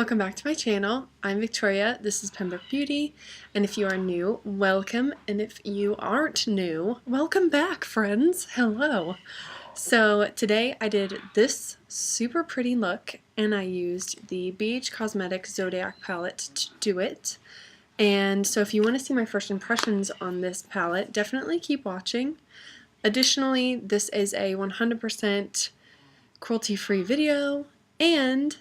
welcome back to my channel. I'm Victoria, this is Pembroke Beauty, and if you are new, welcome, and if you aren't new, welcome back, friends. Hello. So today I did this super pretty look, and I used the BH Cosmetics Zodiac Palette to do it. And so if you want to see my first impressions on this palette, definitely keep watching. Additionally, this is a 100% cruelty-free video, and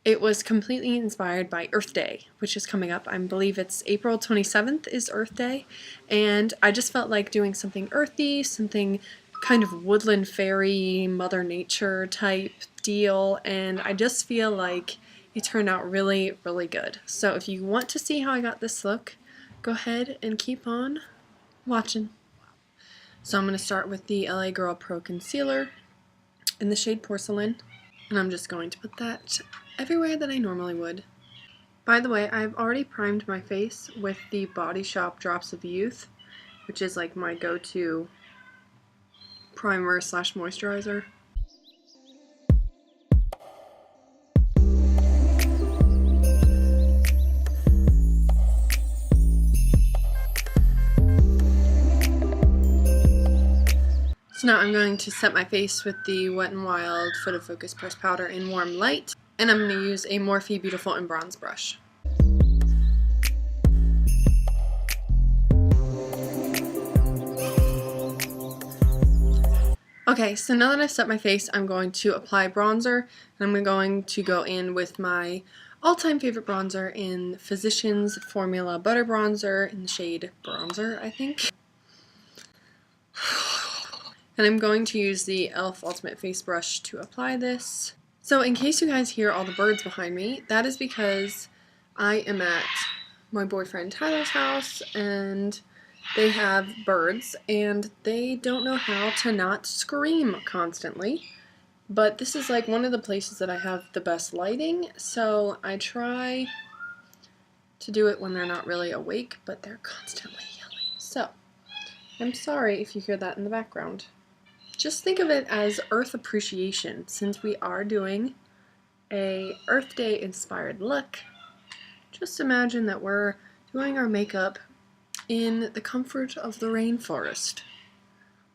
it was completely inspired by Earth Day, which is coming up. I believe it's April 27th is Earth Day, and I just felt like doing something earthy, something kind of woodland fairy, Mother Nature type deal, and I just feel like it turned out really, really good. So if you want to see how I got this look, go ahead and keep on watching. So I'm going to start with the LA Girl Pro Concealer in the shade Porcelain, and I'm just going to put that everywhere that I normally would. By the way, I've already primed my face with the Body Shop Drops of Youth, which is like my go-to primer slash moisturizer. So now I'm going to set my face with the Wet n Wild Photo Focus Pressed Powder in Warm Light, and I'm going to use a Morphe Beautiful in Bronze brush. Okay, so now that I've set my face, I'm going to apply bronzer, and I'm going to go in with my all-time favorite bronzer in Physicians Formula Butter Bronzer in the shade Bronzer, I think. And I'm going to use the e.l.f. Ultimate Face Brush to apply this. So in case you guys hear all the birds behind me, that is because I am at my boyfriend Tyler's house, and they have birds, and they don't know how to not scream constantly. But this is like one of the places that I have the best lighting, so I try to do it when they're not really awake, but they're constantly yelling. So I'm sorry if you hear that in the background. Just think of it as Earth appreciation, since we are doing a Earth Day inspired look. Just imagine that we're doing our makeup in the comfort of the rainforest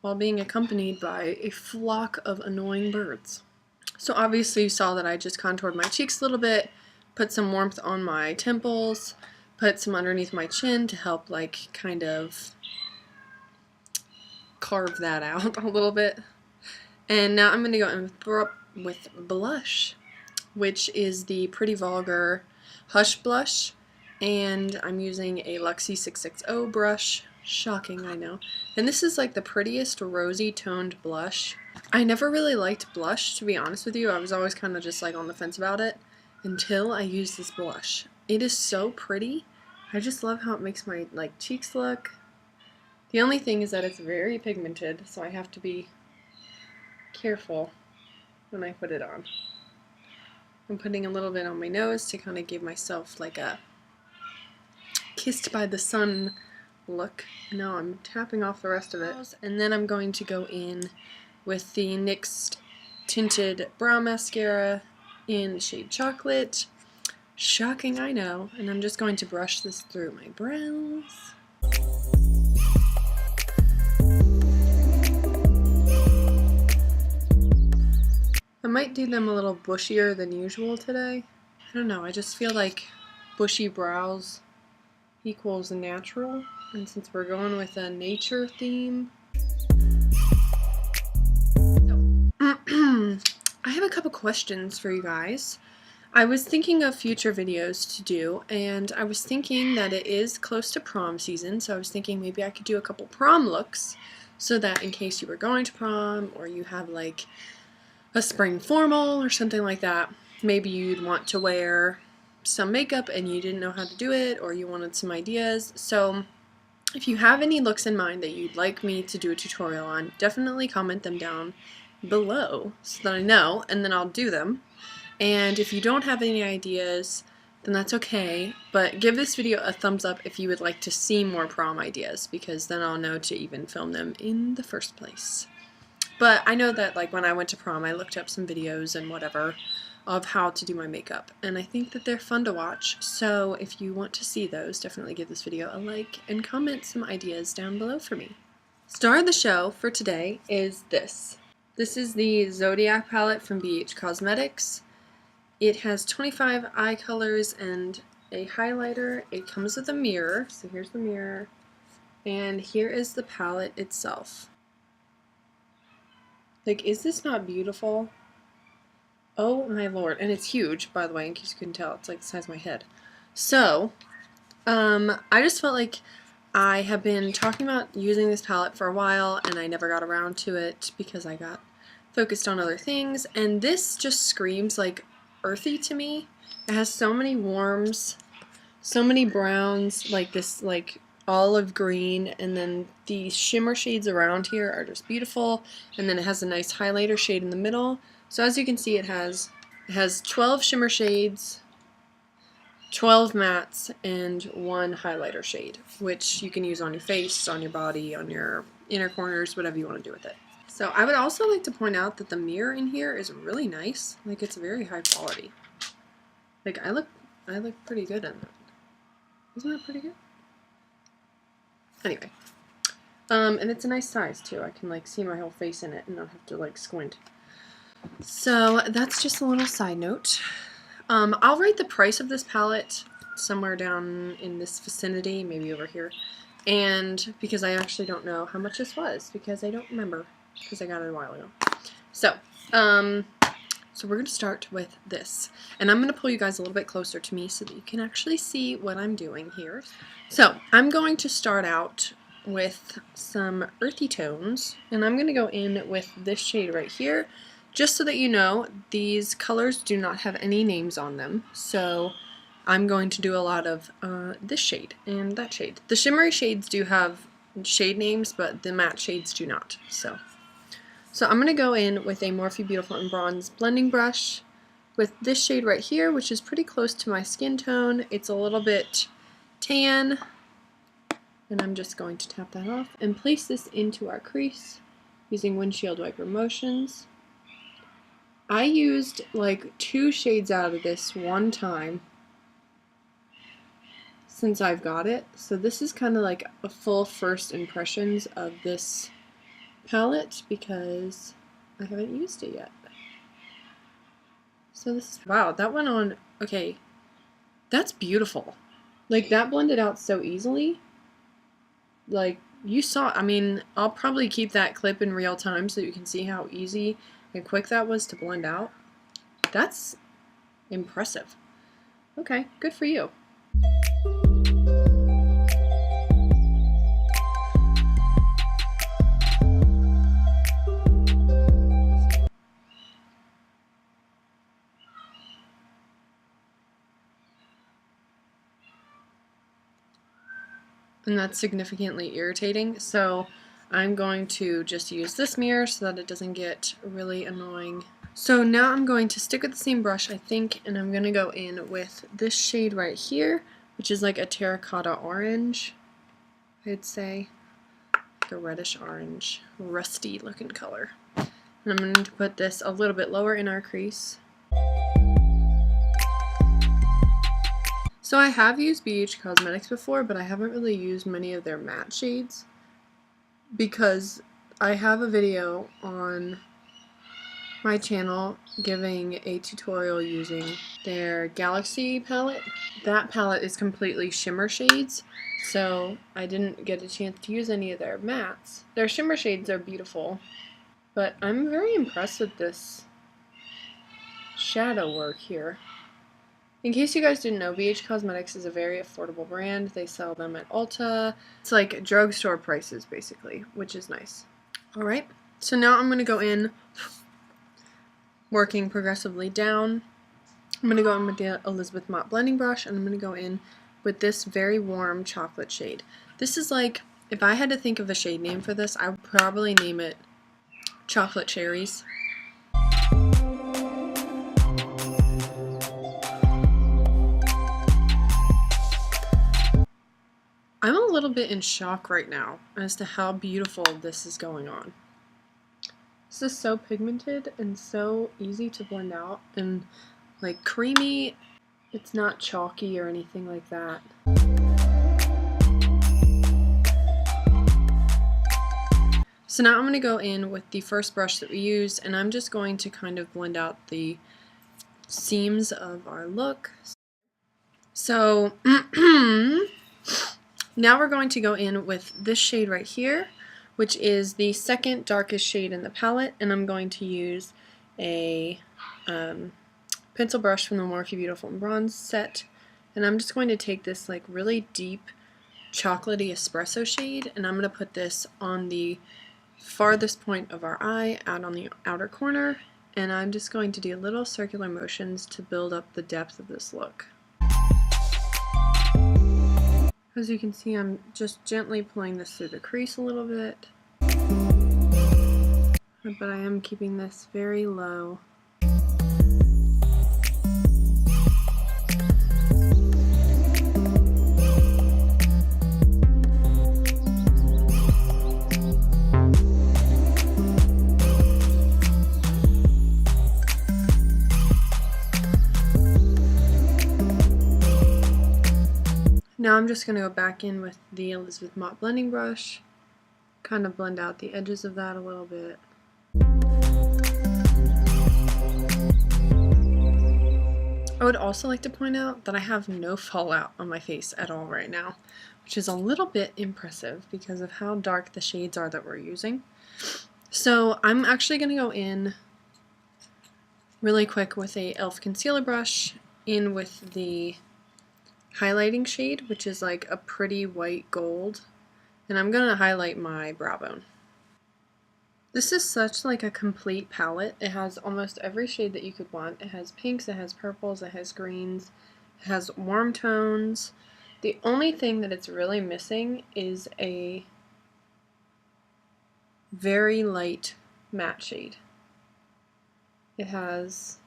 while being accompanied by a flock of annoying birds. So obviously you saw that I just contoured my cheeks a little bit, put some warmth on my temples, put some underneath my chin to help like kind of carve that out a little bit. And now I'm going to go in with blush, which is the Pretty Vulgar Hush Blush, and I'm using a Luxie 660 brush. Shocking, I know. And this is like the prettiest rosy toned blush. I never really liked blush, to be honest with you. I was always kind of just like on the fence about it until I used this blush. It is so pretty. I just love how it makes my like cheeks look. The only thing is that it's very pigmented, so I have to be careful when I put it on. I'm putting a little bit on my nose to kind of give myself like a kissed by the sun look. Now I'm tapping off the rest of it. And then I'm going to go in with the NYX Tinted Brow Mascara in the shade Chocolate. Shocking, I know. And I'm just going to brush this through my brows. I might do them a little bushier than usual today. I don't know, I just feel like bushy brows equals natural, and since we're going with a nature theme. So, I have a couple questions for you guys. I was thinking of future videos to do, and I was thinking that it is close to prom season, so I was thinking maybe I could do a couple prom looks, so that in case you were going to prom, or you have like a spring formal or something like that, maybe you'd want to wear some makeup and you didn't know how to do it, or you wanted some ideas. So if you have any looks in mind that you'd like me to do a tutorial on, definitely comment them down below so that I know, and then I'll do them. And if you don't have any ideas, then that's okay, but give this video a thumbs up if you would like to see more prom ideas, because then I'll know to even film them in the first place. But I know that like when I went to prom, I looked up some videos and whatever of how to do my makeup, and I think that they're fun to watch. So if you want to see those, definitely give this video a like and comment some ideas down below for me. Star of the show for today is this. This is the Zodiac palette from BH Cosmetics. It has 25 eye colors and a highlighter. It comes with a mirror, so here's the mirror, and here is the palette itself. Like, is this not beautiful? Oh my lord. And it's huge, by the way, in case you couldn't tell. It's like the size of my head. So, I just felt like I have been talking about using this palette for a while, and I never got around to it because I got focused on other things, and this just screams like earthy to me. It has so many warms, so many browns, like this like olive green, and then the shimmer shades around here are just beautiful, and then it has a nice highlighter shade in the middle. So as you can see, it has 12 shimmer shades, 12 mattes, and 1 highlighter shade, which you can use on your face, on your body, on your inner corners, whatever you want to do with it. So I would also like to point out that the mirror in here is really nice. Like, it's very high quality. Like, I look pretty good in that. Isn't that pretty good? Anyway. And it's a nice size too. I can like see my whole face in it and not have to like squint. So that's just a little side note. I'll rate the price of this palette somewhere down in this vicinity, maybe over here. And because I actually don't know how much this was, because I don't remember, because I got it a while ago. So, so we're going to start with this. And I'm going to pull you guys a little bit closer to me so that you can actually see what I'm doing here. So, I'm going to start out with some earthy tones, and I'm going to go in with this shade right here. Just so that you know, these colors do not have any names on them, so I'm going to do a lot of this shade and that shade. The shimmery shades do have shade names, but the matte shades do not. So I'm going to go in with a Morphe Beautiful and Bronze blending brush with this shade right here, which is pretty close to my skin tone. It's a little bit tan, and I'm just going to tap that off and place this into our crease using windshield wiper motions. I used like 2 shades out of this one time since I've got it, so this is kind of like a full first impressions of this palette because I haven't used it yet. So this is, wow, that went on, okay, that's beautiful. Like, that blended out so easily. Like, you saw, I mean, I'll probably keep that clip in real time so you can see how easy and quick that was to blend out. That's impressive. Okay, good for you. And that's significantly irritating, so I'm going to just use this mirror so that it doesn't get really annoying. So now I'm going to stick with the same brush, I think, and I'm going to go in with this shade right here, which is like a terracotta orange, I'd say. Like a reddish orange, rusty looking color. And I'm going to put this a little bit lower in our crease. So I have used BH Cosmetics before, but I haven't really used many of their matte shades because I have a video on my channel giving a tutorial using their Galaxy palette. That palette is completely shimmer shades, so I didn't get a chance to use any of their mattes. Their shimmer shades are beautiful, but I'm very impressed with this shadow work here. In case you guys didn't know, BH Cosmetics is a very affordable brand. They sell them at Ulta. It's like drugstore prices, basically, which is nice. Alright, so now I'm going to go in, working progressively down. I'm going to go in with the Elizabeth Mott blending brush, and I'm going to go in with this very warm chocolate shade. This is like, if I had to think of a shade name for this, I would probably name it Chocolate Cherries. I'm a little bit in shock right now as to how beautiful this is going on. This is so pigmented and so easy to blend out and like creamy. It's not chalky or anything like that. So now I'm going to go in with the first brush that we used, and I'm just going to kind of blend out the seams of our look. So now we're going to go in with this shade right here, which is the second darkest shade in the palette, and I'm going to use a pencil brush from the Morphe Beautiful and Bronze set, and I'm just going to take this like really deep chocolatey espresso shade, and I'm going to put this on the farthest point of our eye, out on the outer corner, and I'm just going to do little circular motions to build up the depth of this look. As you can see, I'm just gently pulling this through the crease a little bit, but I am keeping this very low. Now I'm just going to go back in with the Elizabeth Mott blending brush, kind of blend out the edges of that a little bit. I would also like to point out that I have no fallout on my face at all right now, which is a little bit impressive because of how dark the shades are that we're using. So I'm actually going to go in really quick with a e.l.f. concealer brush, in with the highlighting shade, which is like a pretty white gold, and I'm going to highlight my brow bone. This is such like a complete palette. It has almost every shade that you could want. It has pinks, it has purples, it has greens, it has warm tones. The only thing that it's really missing is a very light matte shade. It has,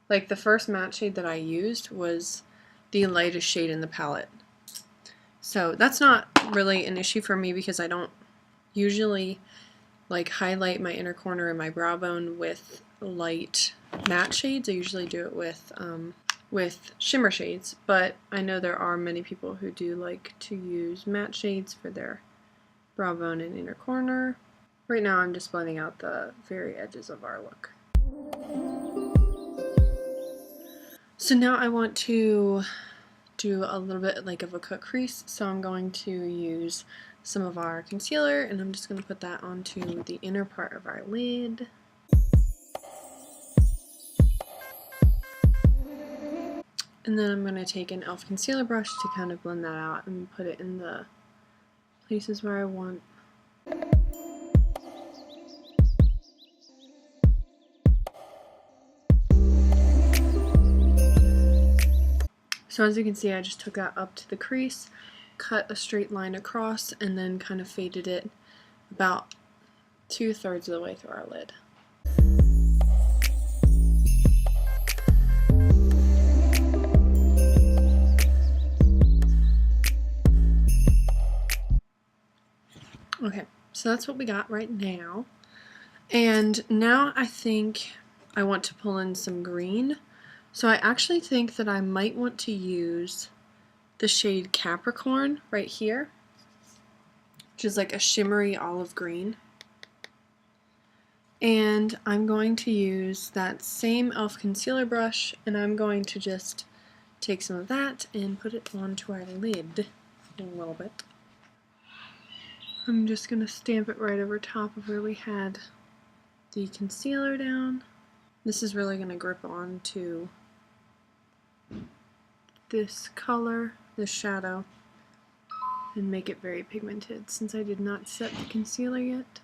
like, the first matte shade that I used was the lightest shade in the palette. So that's not really an issue for me because I don't usually like highlight my inner corner and my brow bone with light matte shades. I usually do it with shimmer shades, but I know there are many people who do like to use matte shades for their brow bone and inner corner. Right now I'm just blending out the very edges of our look. So now I want to do a little bit like of a cut crease, so I'm going to use some of our concealer, and I'm just going to put that onto the inner part of our lid. And then I'm going to take an e.l.f. concealer brush to kind of blend that out and put it in the places where I want. So as you can see, I just took that up to the crease, cut a straight line across, and then kind of faded it about 2/3 of the way through our lid. Okay, so that's what we got right now. And now I think I want to pull in some green. So I actually think that I might want to use the shade Capricorn right here, which is like a shimmery olive green. And I'm going to use that same e.l.f. concealer brush, and I'm going to just take some of that and put it onto our lid a little bit. I'm just going to stamp it right over top of where we had the concealer down. This is really going to grip onto this color, this shadow, and make it very pigmented since I did not set the concealer yet.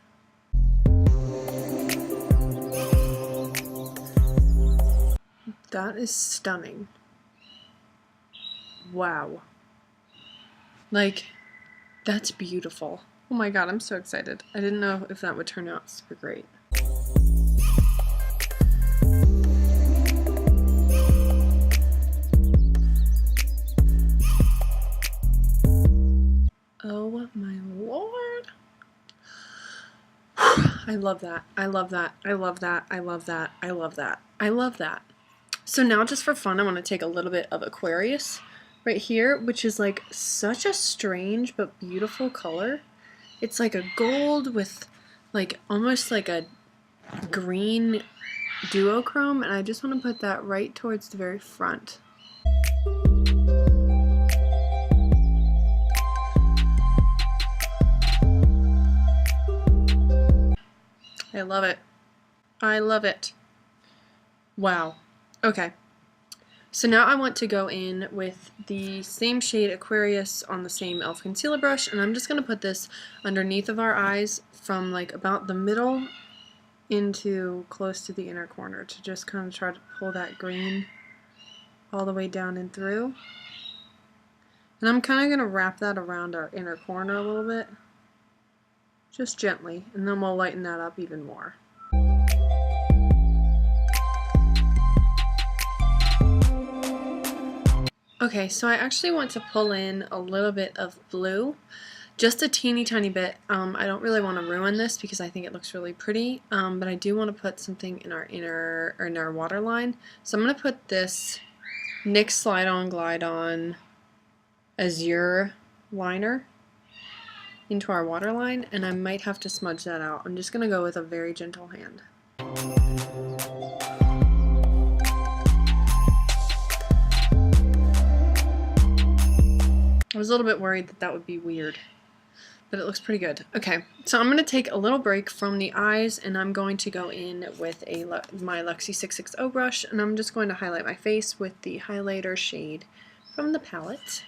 That is stunning. Wow. Like, that's beautiful. Oh my god, I'm so excited. I didn't know if that would turn out super great. Oh my lord. I I love that. I love that. I love that. I love that. I love that. I love that. So now just for fun, I want to take a little bit of Aquarius right here, which is like such a strange but beautiful color. It's like a gold with like almost like a green duochrome, and I just want to put that right towards the very front. I love it. I love it. Wow. Okay. So now I want to go in with the same shade Aquarius on the same e.l.f. concealer brush, and I'm just going to put this underneath of our eyes from like about the middle into close to the inner corner to just kind of try to pull that green all the way down and through. And I'm kind of going to wrap that around our inner corner a little bit, just gently, and then we'll lighten that up even more. Okay, so I actually want to pull in a little bit of blue, just a teeny tiny bit. I don't really want to ruin this because I think it looks really pretty, but I do want to put something in our inner, or in our waterline. So I'm going to put this NYX Slide On Glide On Azure liner into our waterline, and I might have to smudge that out. I'm just going to go with a very gentle hand. I was a little bit worried that that would be weird, but it looks pretty good. Okay, so I'm going to take a little break from the eyes, and I'm going to go in with my Luxie 660 brush, and I'm just going to highlight my face with the highlighter shade from the palette.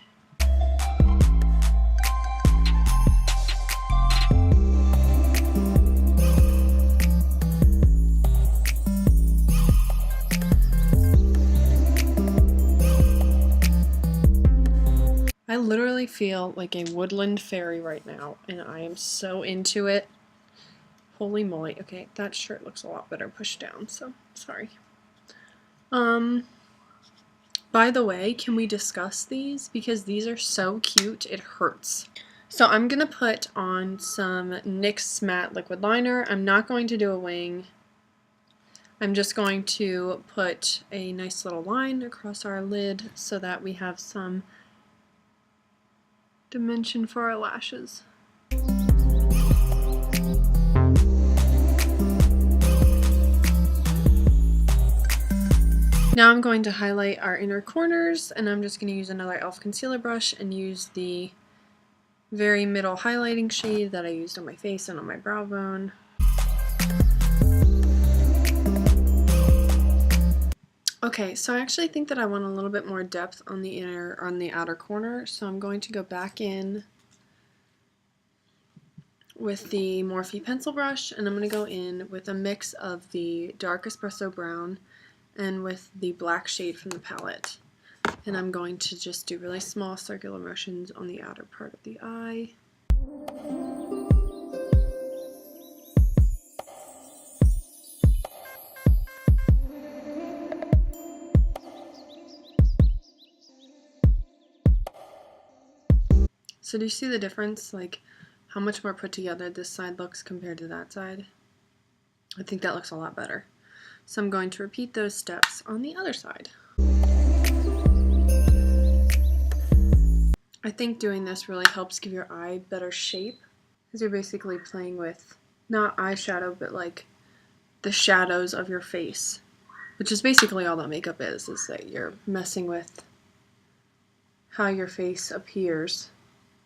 I literally feel like a woodland fairy right now, and I am so into it. Holy moly. Okay, that shirt looks a lot better pushed down, so sorry. By the way, can we discuss these? Because these are so cute, it hurts. So I'm going to put on some NYX Matte Liquid Liner. I'm not going to do a wing. I'm just going to put a nice little line across our lid so that we have some dimension for our lashes. Now I'm going to highlight our inner corners, and I'm just going to use another e.l.f. concealer brush and use the very middle highlighting shade that I used on my face and on my brow bone. Okay, so I actually think that I want a little bit more depth on the inner, on the outer corner, so I'm going to go back in with the Morphe pencil brush, and I'm going to go in with a mix of the dark espresso brown and with the black shade from the palette. And I'm going to just do really small circular motions on the outer part of the eye. So do you see the difference, like how much more put together this side looks compared to that side? I think that looks a lot better. So I'm going to repeat those steps on the other side. I think doing this really helps give your eye better shape, because you're basically playing with not eyeshadow, but like the shadows of your face, which is basically all that makeup is that you're messing with how your face appears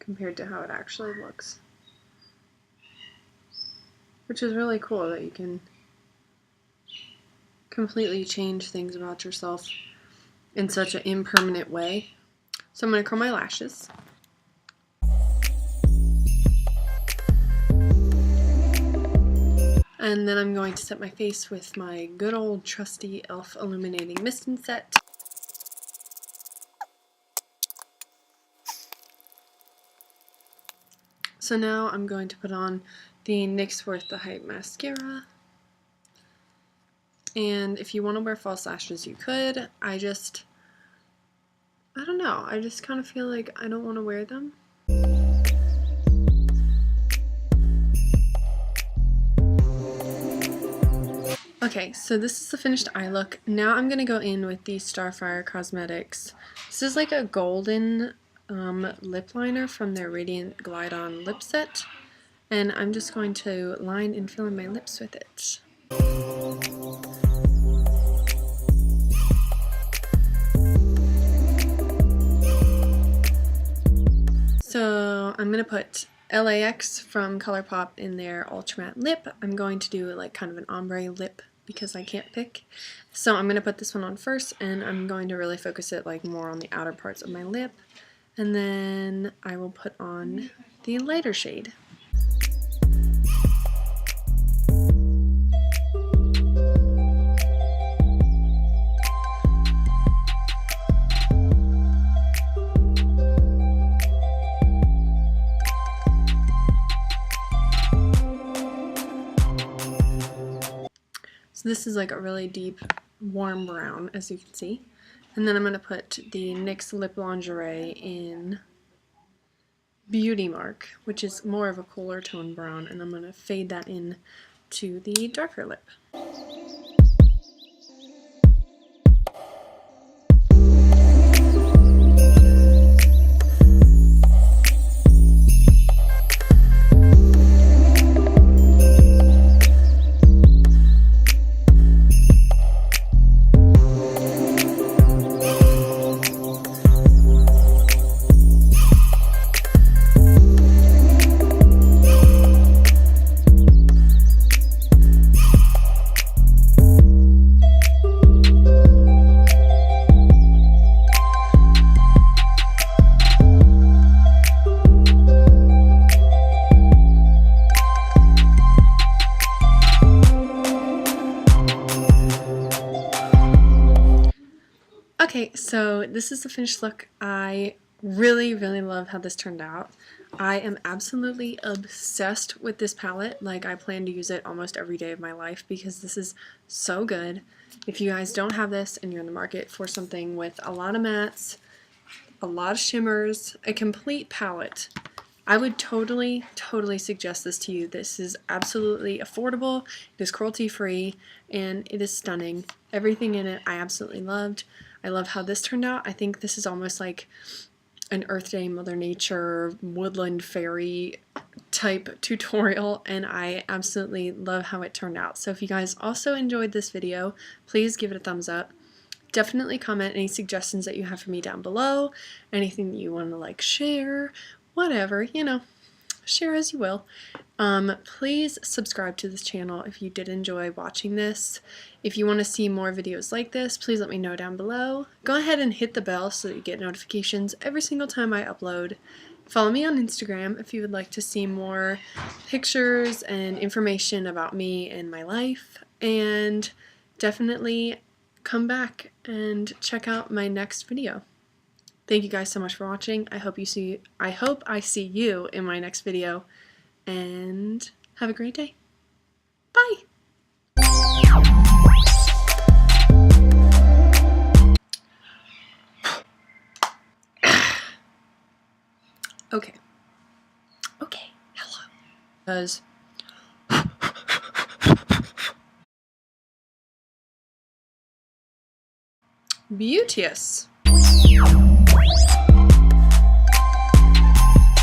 compared to how it actually looks. Which is really cool that you can completely change things about yourself in such an impermanent way. So I'm going to curl my lashes. And then I'm going to set my face with my good old trusty e.l.f. Illuminating Mist and Set. So now I'm going to put on the NYX Worth the Hype mascara. And if you want to wear false lashes, you could. I don't know. I just kind of feel like I don't want to wear them. Okay, so this is the finished eye look. Now I'm going to go in with the Starfire Cosmetics. This is like a golden lip liner from their Radiant Glide On lip set. And I'm just going to line and fill in my lips with it. So I'm going to put LAX from ColourPop in their Ultra Matte lip. I'm going to do like kind of an ombre lip because I can't pick. So I'm going to put this one on first, and I'm going to really focus it like more on the outer parts of my lip. And then I will put on the lighter shade. So this is like a really deep, warm brown, as you can see. And then I'm going to put the NYX Lip Lingerie in Beauty Mark, which is more of a cooler tone brown, and I'm going to fade that in to the darker lip. Okay, so this is the finished look. I really love how this turned out. I am absolutely obsessed with this palette. Like, I plan to use it almost every day of my life because this is so good. If you guys don't have this and you're in the market for something with a lot of mattes, a lot of shimmers, a complete palette, I would totally suggest this to you. This is absolutely affordable, it is cruelty-free, and it is stunning. Everything in it I absolutely loved. I love how this turned out. I think this is almost like an Earth Day, Mother Nature, woodland fairy type tutorial, and I absolutely love how it turned out. So if you guys also enjoyed this video, please give it a thumbs up. Definitely comment any suggestions that you have for me down below, anything that you want to like share, whatever, you know, share as you will. Please subscribe to this channel if you did enjoy watching this. If you want to see more videos like this, please let me know down below. Go ahead and hit the bell so that you get notifications every single time I upload. Follow me on Instagram if you would like to see more pictures and information about me and my life. And definitely come back and check out my next video. Thank you guys so much for watching. I hope I see you in my next video, and have a great day. Bye. Okay. Hello. Because beauteous.